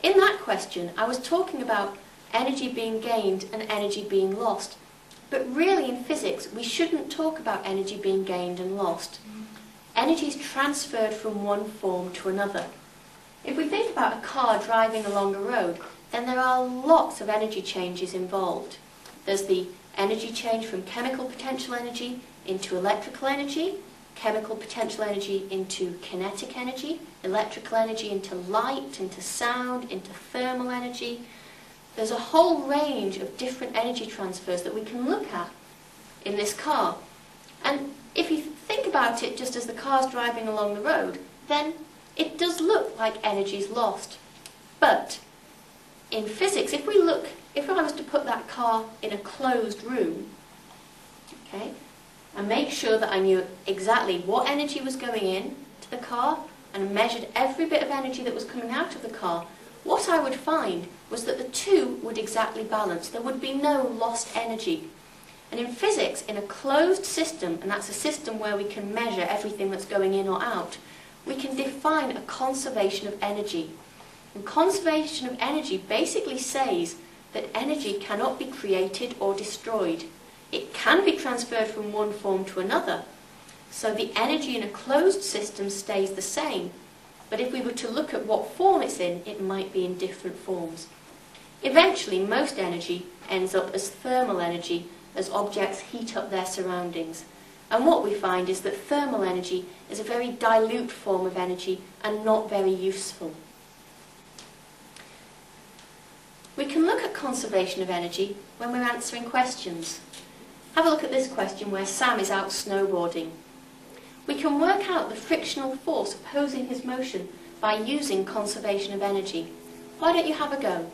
In that question, I was talking about energy being gained and energy being lost. But really in physics, we shouldn't talk about energy being gained and lost. Energy is transferred from one form to another. If we think about a car driving along a road, then there are lots of energy changes involved. There's the energy change from chemical potential energy into electrical energy, chemical potential energy into kinetic energy, electrical energy into light, into sound, into thermal energy. There's a whole range of different energy transfers that we can look at in this car. And if you think about it just as the car's driving along the road, then it does look like energy's lost. But in physics, if I was to put that car in a closed room, okay, and make sure that I knew exactly what energy was going in to the car and measured every bit of energy that was coming out of the car, what I would find was that the two would exactly balance. There would be no lost energy. And in physics, in a closed system, and that's a system where we can measure everything that's going in or out, we can define a conservation of energy. And conservation of energy basically says that energy cannot be created or destroyed. It can be transferred from one form to another. So the energy in a closed system stays the same. But if we were to look at what form it's in, it might be in different forms. Eventually, most energy ends up as thermal energy as objects heat up their surroundings. And what we find is that thermal energy is a very dilute form of energy and not very useful. We can look at conservation of energy when we're answering questions. Have a look at this question where Sam is out snowboarding. We can work out the frictional force opposing his motion by using conservation of energy. Why don't you have a go?